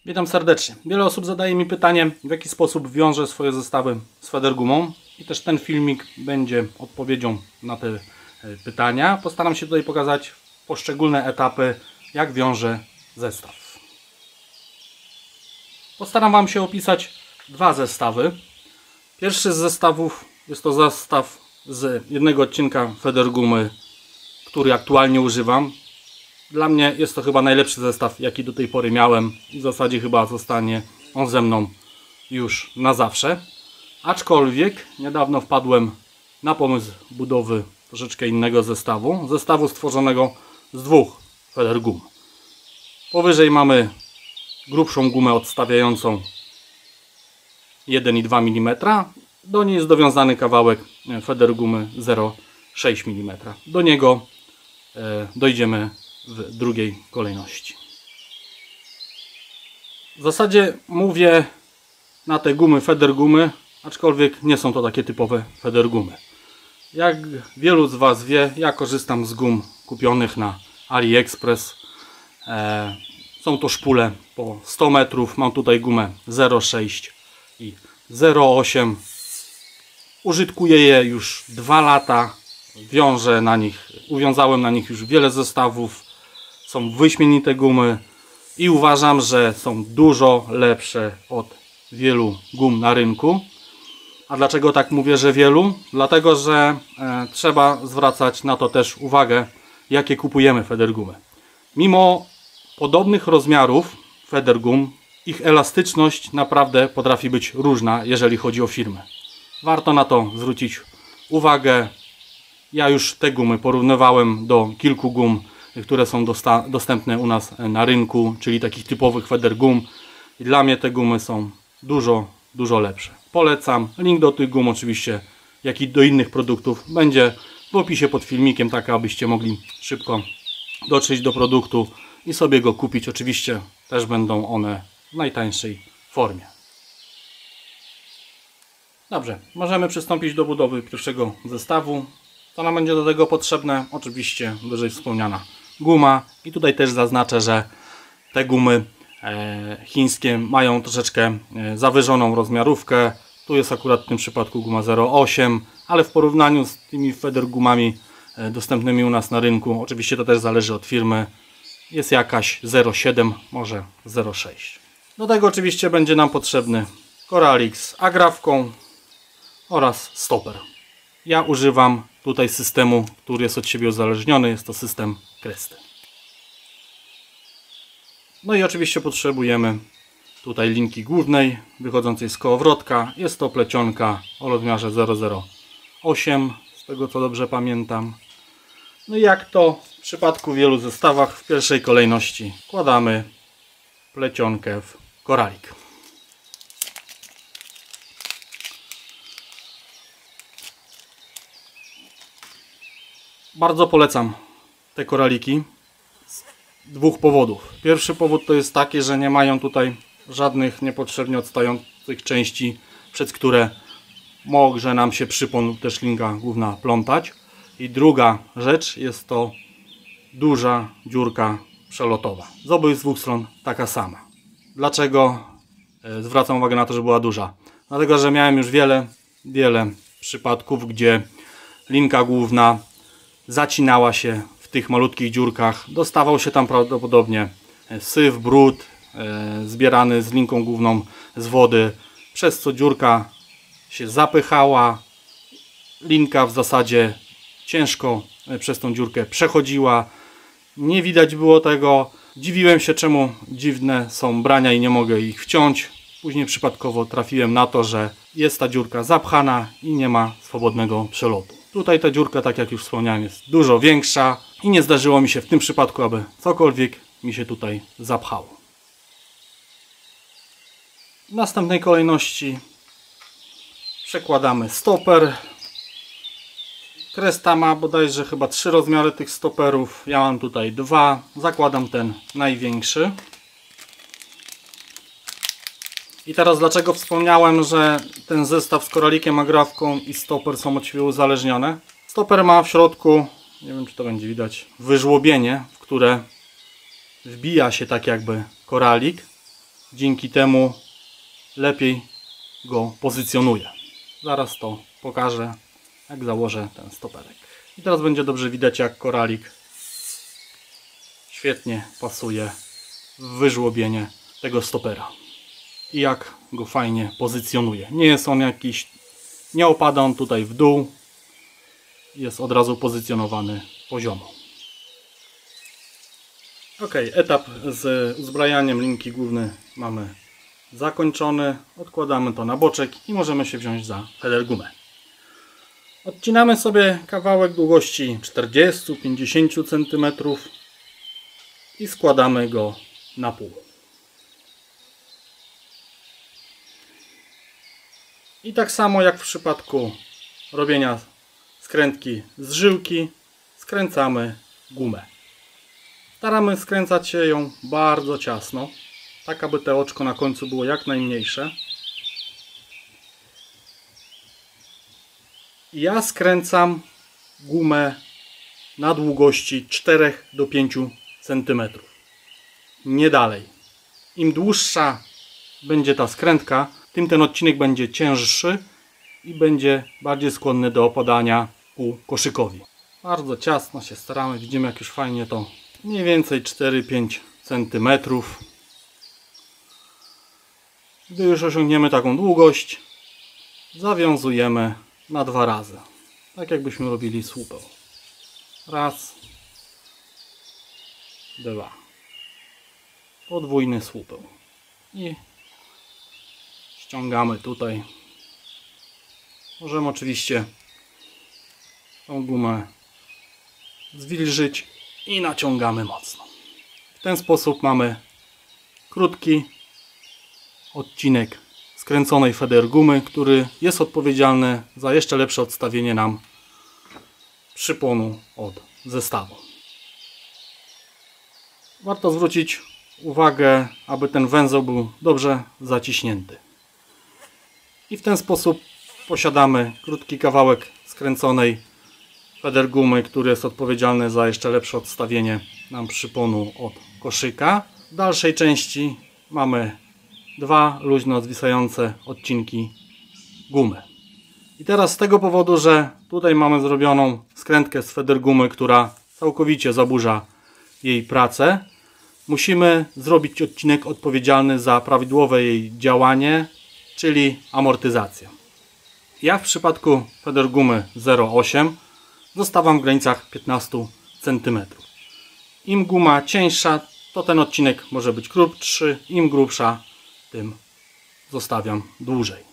Witam serdecznie. Wiele osób zadaje mi pytanie, w jaki sposób wiąże swoje zestawy z Federgumą. I też ten filmik będzie odpowiedzią na te pytania. Postaram się tutaj pokazać poszczególne etapy, jak wiążę zestaw. Postaram Wam się opisać dwa zestawy. Pierwszy z zestawów jest to zestaw z jednego odcinka Federgumy, który aktualnie używam. Dla mnie jest to chyba najlepszy zestaw, jaki do tej pory miałem i w zasadzie chyba zostanie on ze mną już na zawsze. Aczkolwiek niedawno wpadłem na pomysł budowy troszeczkę innego zestawu stworzonego z dwóch Federgum. Powyżej mamy grubszą gumę odstawiającą 1,2 mm. Do niej jest dowiązany kawałek Federgumy 0,6 mm. Do niego dojdziemy w drugiej kolejności. W zasadzie mówię na te gumy Federgumy, aczkolwiek nie są to takie typowe Federgumy. Jak wielu z Was wie, ja korzystam z gum kupionych na AliExpress. Są to szpule po 100 metrów. Mam tutaj gumę 0,6 i 0,8. Użytkuję je już 2 lata. Uwiązałem na nich już wiele zestawów. Są wyśmienite gumy i uważam, że są dużo lepsze od wielu gum na rynku. A dlaczego tak mówię, że wielu? Dlatego, że trzeba zwracać na to też uwagę, jakie kupujemy Federgumy. Mimo podobnych rozmiarów Federgum, ich elastyczność naprawdę potrafi być różna, jeżeli chodzi o firmę. Warto na to zwrócić uwagę. Ja już te gumy porównywałem do kilku gum, które są dostępne u nas na rynku, czyli takich typowych Federgum. I dla mnie te gumy są dużo lepsze. Polecam. Link do tych gum oczywiście, jak i do innych produktów będzie w opisie pod filmikiem, tak abyście mogli szybko dotrzeć do produktu i sobie go kupić. Oczywiście też będą one w najtańszej formie. Dobrze, możemy przystąpić do budowy pierwszego zestawu. Co nam będzie do tego potrzebne? Oczywiście wyżej wspomniana guma. I tutaj też zaznaczę, że te gumy chińskie mają troszeczkę zawyżoną rozmiarówkę. Tu jest akurat w tym przypadku guma 0,8, ale w porównaniu z tymi Federgumami dostępnymi u nas na rynku, oczywiście to też zależy od firmy, jest jakaś 0,7, może 0,6. Do tego oczywiście będzie nam potrzebny koralik z agrafką oraz stoper. Ja używam tutaj systemu, który jest od siebie uzależniony, jest to system Cresty. No i oczywiście potrzebujemy tutaj linki głównej wychodzącej z kołowrotka. Jest to plecionka o rozmiarze 0,08, z tego co dobrze pamiętam. No i jak to w przypadku wielu zestawach, w pierwszej kolejności wkładamy plecionkę w koralik. Bardzo polecam te koraliki z dwóch powodów. Pierwszy powód to jest taki, że nie mają tutaj żadnych niepotrzebnie odstających części, przez które może nam się przypon lub też linka główna plątać. I druga rzecz jest to duża dziurka przelotowa. Z obydwu stron taka sama. Dlaczego zwracam uwagę na to, że była duża? Dlatego, że miałem już wiele przypadków, gdzie linka główna zacinała się w tych malutkich dziurkach. Dostawał się tam prawdopodobnie syf, brud zbierany z linką główną z wody, przez co dziurka się zapychała. Linka w zasadzie ciężko przez tą dziurkę przechodziła. Nie widać było tego. Dziwiłem się, czemu dziwne są brania i nie mogę ich wciąć. Później przypadkowo trafiłem na to, że jest ta dziurka zapchana i nie ma swobodnego przelotu. Tutaj ta dziurka, tak jak już wspomniałem, jest dużo większa i nie zdarzyło mi się w tym przypadku, aby cokolwiek mi się tutaj zapchało. W następnej kolejności przekładamy stoper. Cresta ma bodajże chyba 3 rozmiary tych stoperów. Ja mam tutaj 2. Zakładam ten największy. I teraz dlaczego wspomniałem, że ten zestaw z koralikiem, agrafką i stoper są od siebie uzależnione? Stoper ma w środku, nie wiem czy to będzie widać, wyżłobienie, w które wbija się tak jakby koralik dzięki temu lepiej go pozycjonuje. Zaraz to pokażę, jak założę ten stoperek. I teraz będzie dobrze widać, jak koralik świetnie pasuje w wyżłobienie tego stopera i jak go fajnie pozycjonuje. Nie jest on jakiś, nie opada on tutaj w dół, jest od razu pozycjonowany poziomo. Ok, etap z uzbrajaniem linki głównej mamy zakończony. Odkładamy to na boczek i możemy się wziąć za federgumę. Odcinamy sobie kawałek długości 40-50 cm i składamy go na pół. I tak samo jak w przypadku robienia skrętki z żyłki, skręcamy gumę. Staramy skręcać się ją bardzo ciasno, tak aby to oczko na końcu było jak najmniejsze. Ja skręcam gumę na długości 4 do 5 cm. Nie dalej. Im dłuższa będzie ta skrętka, tym ten odcinek będzie cięższy i będzie bardziej skłonny do opadania ku koszykowi. Bardzo ciasno się staramy. Widzimy, jak już fajnie to mniej więcej 4-5 cm. Gdy już osiągniemy taką długość, zawiązujemy na 2 razy. Tak jakbyśmy robili słupę. Raz, 2. Podwójny słupę. I ściągamy tutaj. Możemy oczywiście tą gumę zwilżyć i naciągamy mocno. W ten sposób mamy krótki odcinek skręconej federgumy, który jest odpowiedzialny za jeszcze lepsze odstawienie nam przyponu od zestawu. Warto zwrócić uwagę, aby ten węzeł był dobrze zaciśnięty. I w ten sposób posiadamy krótki kawałek skręconej federgumy, który jest odpowiedzialny za jeszcze lepsze odstawienie nam przyponu od koszyka. W dalszej części mamy 2 luźno zwisające odcinki gumy. I teraz z tego powodu, że tutaj mamy zrobioną skrętkę z federgumy, która całkowicie zaburza jej pracę, musimy zrobić odcinek odpowiedzialny za prawidłowe jej działanie, czyli amortyzację. Ja w przypadku federgumy 0,8 zostawiam w granicach 15 cm. Im guma cieńsza, to ten odcinek może być krótszy, im grubsza, tym zostawiam dłużej.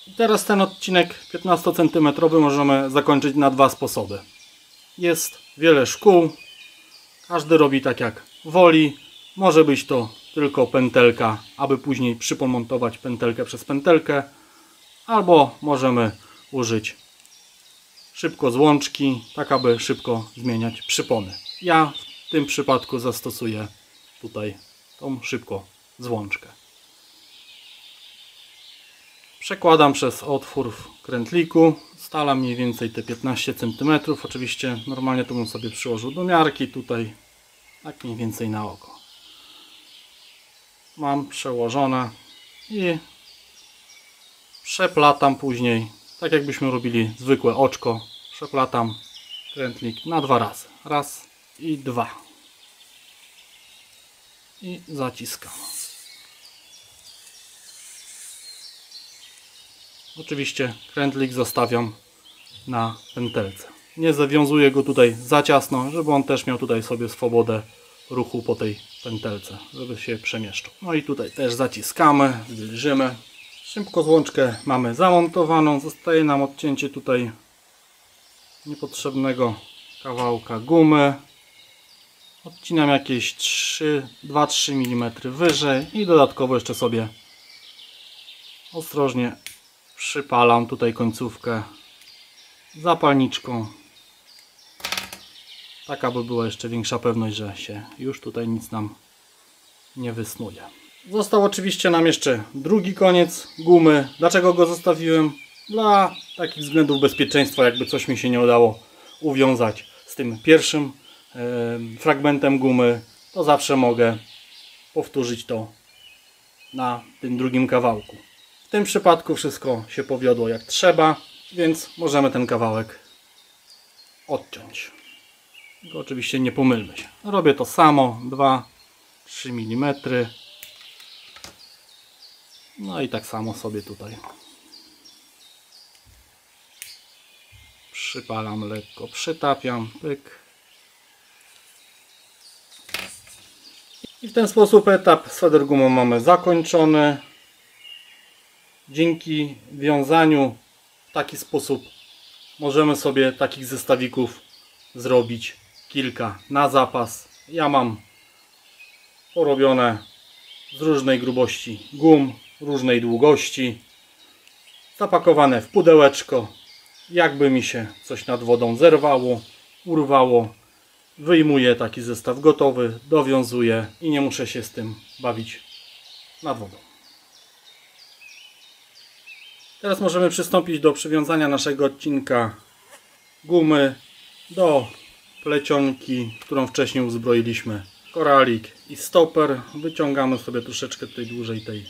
I teraz ten odcinek 15 cm możemy zakończyć na 2 sposoby. Jest wiele szkół, każdy robi tak jak woli. Może być to tylko pętelka, aby później przypomontować pętelkę przez pętelkę, albo możemy użyć szybko złączki, tak aby szybko zmieniać przypony. Ja w tym przypadku zastosuję tutaj tą szybko złączkę. Przekładam przez otwór w krętliku, stalam mniej więcej te 15 cm. Oczywiście normalnie to bym sobie przyłożył do miarki, tutaj tak mniej więcej na oko. Mam przełożone i przeplatam później, tak jakbyśmy robili zwykłe oczko. Przeplatam krętlik na 2 razy. Raz i 2. I zaciskam. Oczywiście krętlik zostawiam na pętelce. Nie zawiązuję go tutaj za ciasno, żeby on też miał tutaj sobie swobodę ruchu po tej pętelce, żeby się przemieszczał. No i tutaj też zaciskamy, zwilżymy. Szybko złączkę mamy zamontowaną. Zostaje nam odcięcie tutaj niepotrzebnego kawałka gumy. Odcinam jakieś 2-3 mm wyżej i dodatkowo jeszcze sobie ostrożnie przypalam tutaj końcówkę zapalniczką, tak aby była jeszcze większa pewność, że się już tutaj nic nam nie wysnuje. Został oczywiście nam jeszcze drugi koniec gumy. Dlaczego go zostawiłem? Dla takich względów bezpieczeństwa, jakby coś mi się nie udało uwiązać z tym pierwszym fragmentem gumy, to zawsze mogę powtórzyć to na tym drugim kawałku. W tym przypadku wszystko się powiodło jak trzeba, więc możemy ten kawałek odciąć. Tylko oczywiście nie pomylmy się. Robię to samo, 2-3 mm. No i tak samo sobie tutaj przypalam lekko, przytapiam, pyk. I w ten sposób etap z federgumą mamy zakończony. Dzięki wiązaniu w taki sposób możemy sobie takich zestawików zrobić kilka na zapas. Ja mam porobione z różnej grubości gum, różnej długości, zapakowane w pudełeczko. Jakby mi się coś nad wodą zerwało, urwało, wyjmuję taki zestaw gotowy, dowiązuję i nie muszę się z tym bawić nad wodą. Teraz możemy przystąpić do przywiązania naszego odcinka gumy do plecionki, którą wcześniej uzbroiliśmy. Koralik i stoper. Wyciągamy sobie troszeczkę tutaj dłużej tej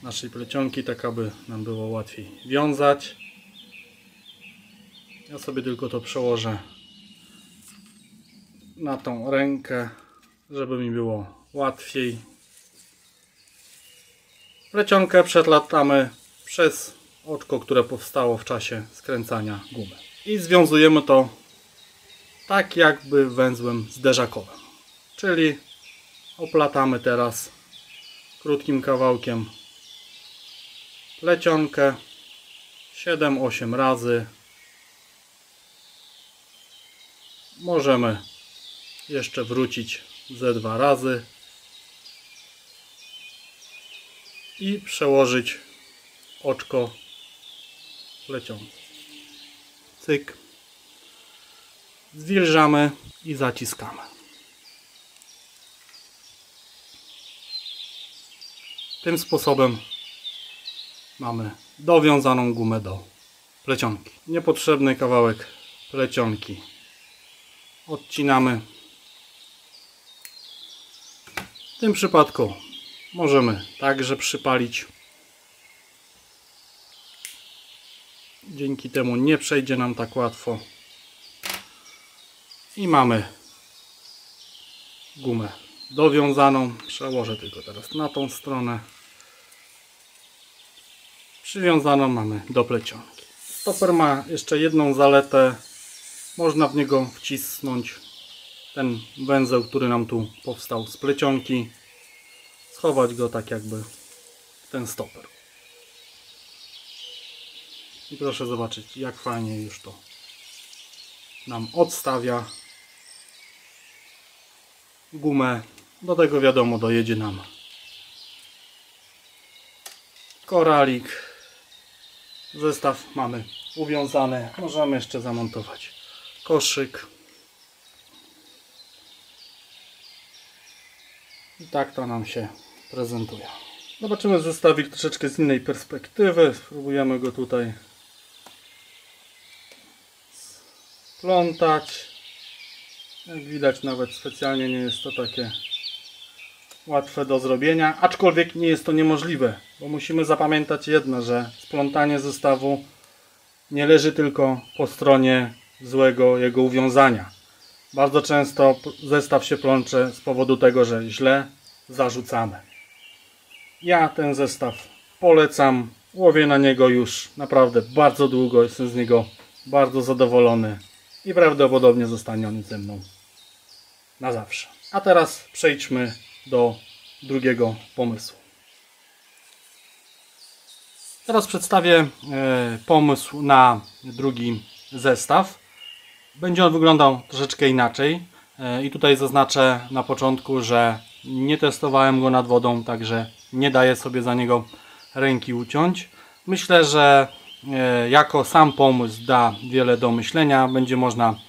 naszej plecionki, tak aby nam było łatwiej wiązać. Ja sobie tylko to przełożę na tą rękę, żeby mi było łatwiej. Plecionkę przetlatamy przez oczko, które powstało w czasie skręcania gumy. I związujemy to tak jakby węzłem zderzakowym. Czyli oplatamy teraz krótkim kawałkiem plecionkę 7-8 razy. Możemy jeszcze wrócić ze 2 razy i przełożyć oczko plecionki. Cyk. Zwilżamy i zaciskamy. Tym sposobem mamy dowiązaną gumę do plecionki. Niepotrzebny kawałek plecionki odcinamy. W tym przypadku możemy także przypalić. Dzięki temu nie przejdzie nam tak łatwo. I mamy gumę dowiązaną. Przełożę tylko teraz na tą stronę. Przywiązaną mamy do plecionki. Stoper ma jeszcze jedną zaletę. Można w niego wcisnąć ten węzeł, który nam tu powstał z plecionki. Schować go tak jakby w ten stoper. I proszę zobaczyć, jak fajnie już to nam odstawia gumę. Do tego wiadomo, dojedzie nam koralik. Zestaw mamy uwiązany. Możemy jeszcze zamontować koszyk. I tak to nam się prezentuje. Zobaczymy zestawik troszeczkę z innej perspektywy. Spróbujemy go tutaj splątać. Jak widać, nawet specjalnie nie jest to takie łatwe do zrobienia, aczkolwiek nie jest to niemożliwe, bo musimy zapamiętać jedno, że splątanie zestawu nie leży tylko po stronie złego jego uwiązania. Bardzo często zestaw się plącze z powodu tego, że źle zarzucamy. Ja ten zestaw polecam, łowię na niego już naprawdę bardzo długo, jestem z niego bardzo zadowolony i prawdopodobnie zostanie on ze mną na zawsze. A teraz przejdźmy do drugiego pomysłu. Teraz przedstawię pomysł na drugi zestaw. Będzie on wyglądał troszeczkę inaczej i tutaj zaznaczę na początku, że nie testowałem go nad wodą, także nie daję sobie za niego ręki uciąć. Myślę, że jako sam pomysł da wiele do myślenia, będzie można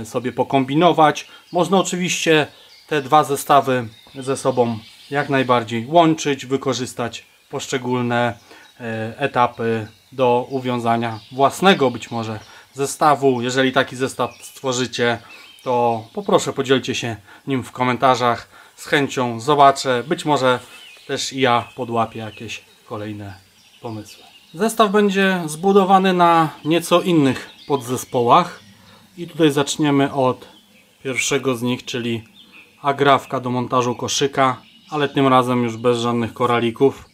sobie pokombinować. Można oczywiście te dwa zestawy ze sobą jak najbardziej łączyć, wykorzystać poszczególne etapy do uwiązania własnego być może zestawu. Jeżeli taki zestaw stworzycie, to poproszę, podzielcie się nim w komentarzach. z chęcią zobaczę. Być może też i ja podłapię jakieś kolejne pomysły. Zestaw będzie zbudowany na nieco innych podzespołach. I tutaj zaczniemy od pierwszego z nich, czyli agrafka do montażu koszyka, ale tym razem już bez żadnych koralików,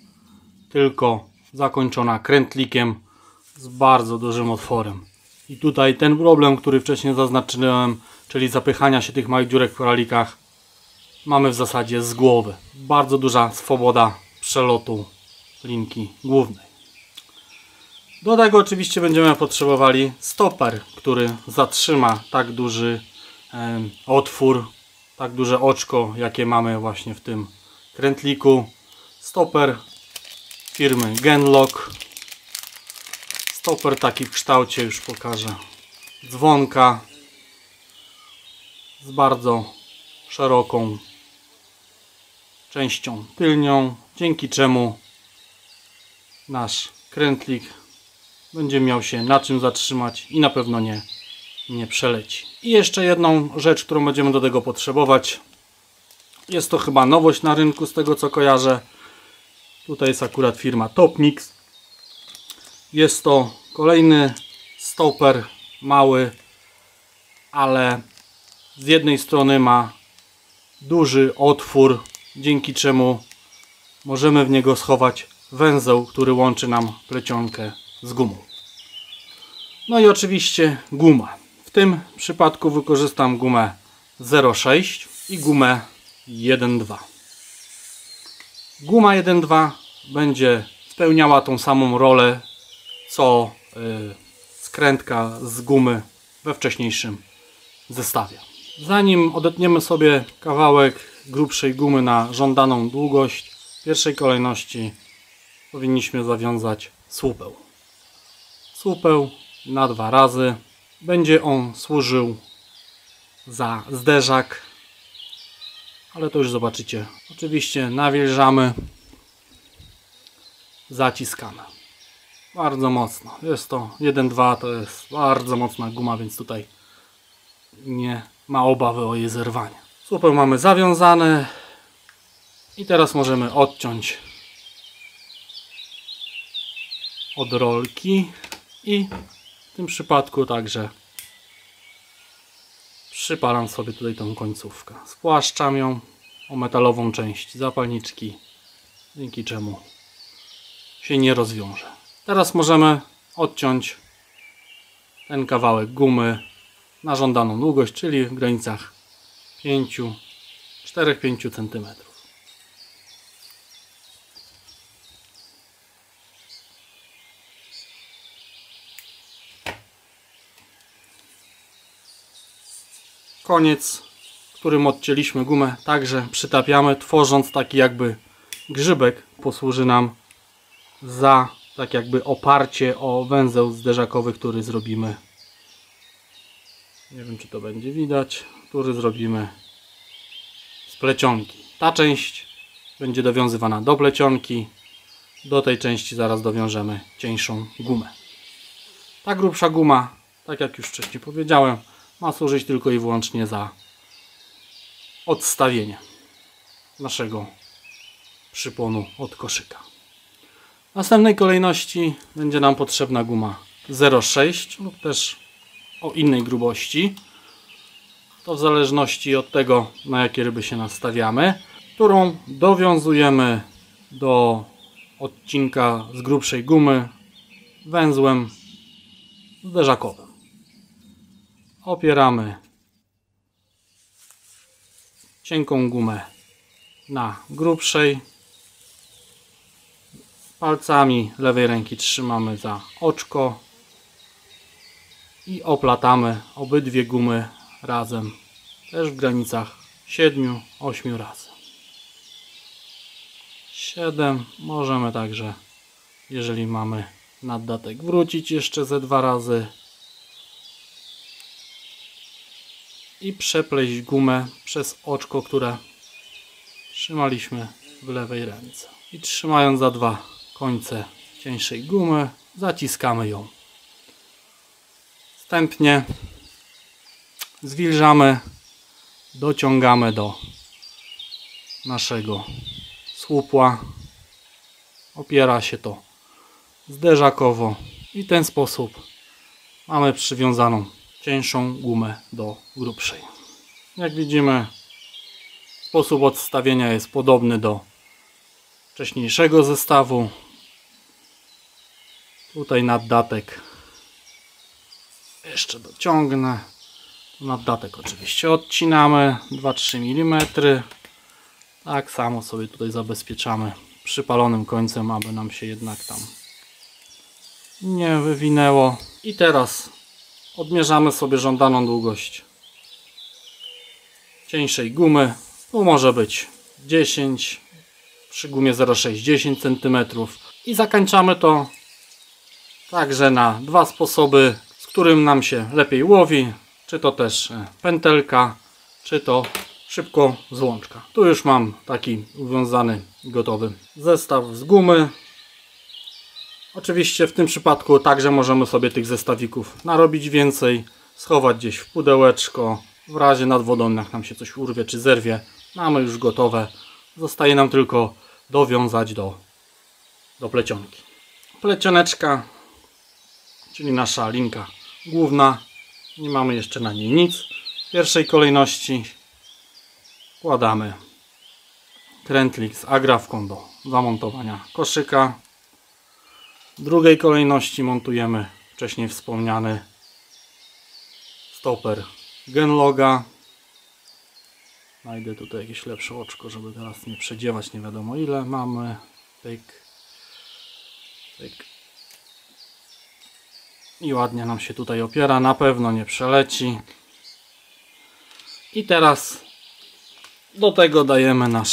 tylko zakończona krętlikiem z bardzo dużym otworem. I tutaj ten problem, który wcześniej zaznaczyłem, czyli zapychania się tych małych dziurek w koralikach, mamy w zasadzie z głowy. Bardzo duża swoboda przelotu linki głównej. Do tego oczywiście będziemy potrzebowali stoper, który zatrzyma tak duży otwór, tak duże oczko, jakie mamy właśnie w tym krętliku. Stoper firmy Genlock. Stoper taki w kształcie, już pokażę, dzwonka z bardzo szeroką częścią tylnią, dzięki czemu nasz krętlik będzie miał się na czym zatrzymać i na pewno nie przeleci. I jeszcze jedną rzecz, którą będziemy do tego potrzebować. Jest to chyba nowość na rynku, z tego co kojarzę. Tutaj jest akurat firma Topmix. Jest to kolejny stoper mały, ale z jednej strony ma duży otwór, dzięki czemu możemy w niego schować węzeł, który łączy nam plecionkę z gumą. No i oczywiście guma. W tym przypadku wykorzystam gumę 0,6 i gumę 1,2. Guma 1,2 będzie spełniała tą samą rolę co skrętka z gumy we wcześniejszym zestawie. Zanim odetniemy sobie kawałek grubszej gumy na żądaną długość, w pierwszej kolejności powinniśmy zawiązać słupeł. Słupeł na 2 razy. Będzie on służył za zderzak, ale to już zobaczycie. Oczywiście nawilżamy, zaciskamy. Bardzo mocno. Jest to 1,2, to jest bardzo mocna guma, więc tutaj nie ma obawy o jej zerwanie. Słupeł mamy zawiązany i teraz możemy odciąć od rolki i w tym przypadku także przypalam sobie tutaj tą końcówkę. Spłaszczam ją o metalową część zapalniczki, dzięki czemu się nie rozwiąże. Teraz możemy odciąć ten kawałek gumy na żądaną długość, czyli w granicach 4-5 cm. Koniec, którym odcięliśmy gumę, także przytapiamy, tworząc taki jakby grzybek. Posłuży nam za tak jakby oparcie o węzeł zderzakowy, który zrobimy. Nie wiem, czy to będzie widać, który zrobimy z plecionki. Ta część będzie dowiązywana do plecionki. Do tej części zaraz dowiążemy cieńszą gumę. Ta grubsza guma, tak jak już wcześniej powiedziałem, ma służyć tylko i wyłącznie za odstawienie naszego przyponu od koszyka. W następnej kolejności będzie nam potrzebna guma 0,6 lub też o innej grubości. To w zależności od tego, na jakie ryby się nastawiamy, którą dowiązujemy do odcinka z grubszej gumy węzłem zderzakowym. Opieramy cienką gumę na grubszej. Palcami lewej ręki trzymamy za oczko i oplatamy obydwie gumy razem, też w granicach 7-8 razy. 7 możemy także, jeżeli mamy naddatek, wrócić jeszcze ze 2 razy i przepleść gumę przez oczko, które trzymaliśmy w lewej ręce. I trzymając za 2 końce cieńszej gumy, zaciskamy ją. Wstępnie zwilżamy, dociągamy do naszego słupła. Opiera się to zderzakowo i w ten sposób mamy przywiązaną cieńszą gumę do grubszej. Jak widzimy, sposób odstawienia jest podobny do wcześniejszego zestawu. Tutaj naddatek jeszcze dociągnę. Naddatek oczywiście odcinamy 2-3 mm. Tak samo sobie tutaj zabezpieczamy przypalonym końcem, aby nam się jednak tam nie wywinęło. I teraz odmierzamy sobie żądaną długość cieńszej gumy. Tu może być 10, przy gumie 0,6 10 cm. I zakończamy to także na dwa sposoby, z którym nam się lepiej łowi. Czy to też pętelka, czy to szybko złączka. Tu już mam taki uwiązany, gotowy zestaw z gumy. Oczywiście w tym przypadku także możemy sobie tych zestawików narobić więcej, schować gdzieś w pudełeczko. W razie nad wodą, jak nam się coś urwie czy zerwie, mamy już gotowe. Zostaje nam tylko dowiązać do plecionki. Plecioneczka, czyli nasza linka główna. Nie mamy jeszcze na niej nic. W pierwszej kolejności wkładamy krętlik z agrafką do zamontowania koszyka. W drugiej kolejności montujemy wcześniej wspomniany stoper Genloga. Znajdę tutaj jakieś lepsze oczko, żeby teraz nie przedziewać nie wiadomo ile. Mamy pyk, pyk. I ładnie nam się tutaj opiera, na pewno nie przeleci. I teraz do tego dajemy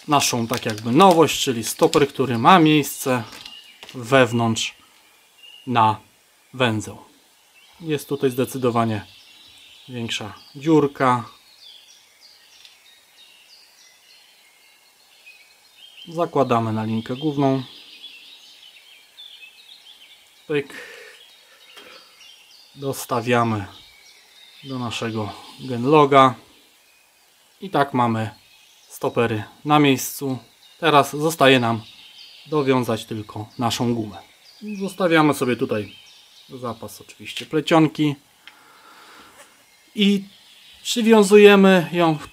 naszą tak jakby nowość, czyli stoper, który ma miejsce wewnątrz na węzeł. Jest tutaj zdecydowanie większa dziurka. Zakładamy na linkę główną. Pyk. Dostawiamy do naszego Genloga. I tak mamy stopery na miejscu. Teraz zostaje nam dowiązać tylko naszą gumę. Zostawiamy sobie tutaj zapas oczywiście plecionki i przywiązujemy ją w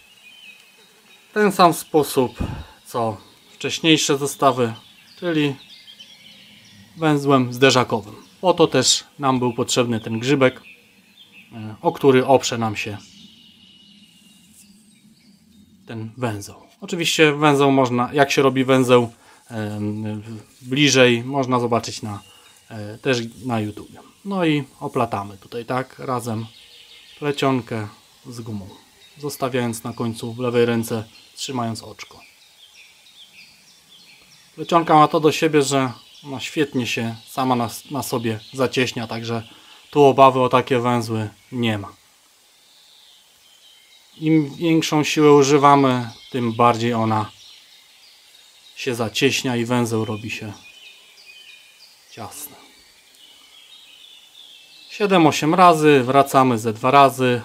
ten sam sposób co wcześniejsze zestawy, czyli węzłem zderzakowym. Po to też nam był potrzebny ten grzybek, o który oprze nam się ten węzeł. Oczywiście węzeł można, jak się robi węzeł bliżej, można zobaczyć też na YouTube. No i oplatamy tutaj tak razem plecionkę z gumą, zostawiając na końcu w lewej ręce, trzymając oczko. Plecionka ma to do siebie, że ona świetnie się sama na sobie zacieśnia, także tu obawy o takie węzły nie ma. Im większą siłę używamy, tym bardziej ona się zacieśnia i węzeł robi się ciasny. 7-8 razy, wracamy ze 2 razy,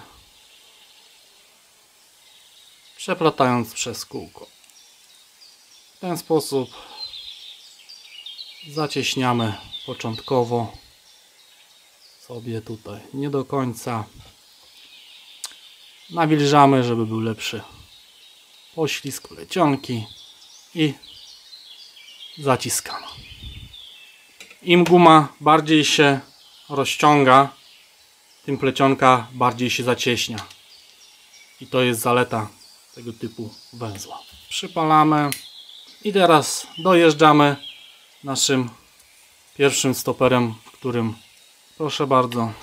przeplatając przez kółko. W ten sposób zacieśniamy początkowo sobie tutaj nie do końca. Nawilżamy, żeby był lepszy poślizg plecionki i zaciskamy. Im guma bardziej się rozciąga, tym plecionka bardziej się zacieśnia. I to jest zaleta tego typu węzła. Przypalamy i teraz dojeżdżamy naszym pierwszym stoperem, w którym, proszę bardzo,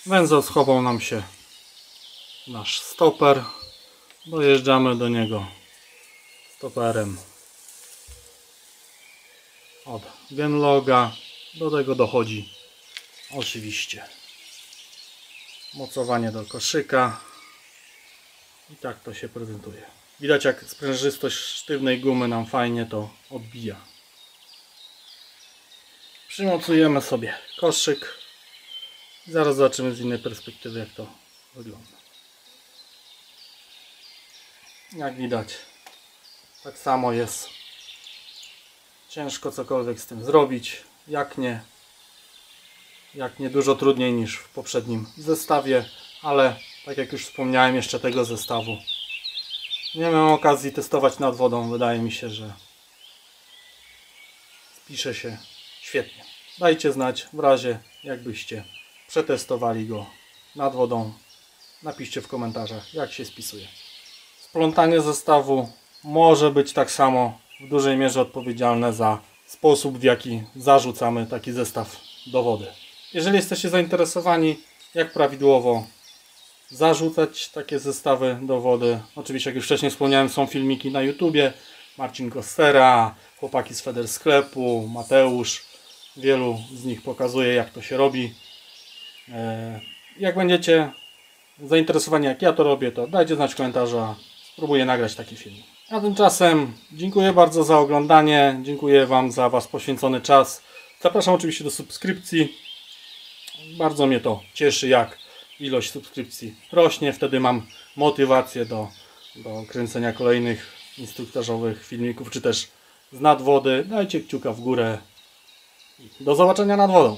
węzeł schował nam się nasz stoper. Dojeżdżamy do niego stoperem od Genloga. Do tego dochodzi oczywiście mocowanie do koszyka. I tak to się prezentuje. Widać, jak sprężystość sztywnej gumy nam fajnie to odbija. Przymocujemy sobie koszyk. Zaraz zobaczymy z innej perspektywy, jak to wygląda. Jak widać, tak samo jest. Ciężko cokolwiek z tym zrobić. Jak nie dużo trudniej niż w poprzednim zestawie, ale tak jak już wspomniałem, jeszcze tego zestawu nie miałem okazji testować nad wodą. Wydaje mi się, że spisze się świetnie. Dajcie znać w razie jakbyście przetestowali go nad wodą. Napiszcie w komentarzach, jak się spisuje. Splątanie zestawu może być tak samo w dużej mierze odpowiedzialne za sposób, w jaki zarzucamy taki zestaw do wody. Jeżeli jesteście zainteresowani, jak prawidłowo zarzucać takie zestawy do wody, oczywiście jak już wcześniej wspomniałem, są filmiki na YouTubie. Marcin Kostera, chłopaki z Feder Sklepu, Mateusz, wielu z nich pokazuje, jak to się robi. Jak będziecie zainteresowani, jak ja to robię, to dajcie znać w komentarzu, spróbuję nagrać taki film. A tymczasem dziękuję bardzo za oglądanie, dziękuję Wam za Was poświęcony czas. Zapraszam oczywiście do subskrypcji. Bardzo mnie to cieszy, jak ilość subskrypcji rośnie. Wtedy mam motywację do kręcenia kolejnych instruktażowych filmików, czy też z nadwody. Dajcie kciuka w górę. Do zobaczenia nad wodą.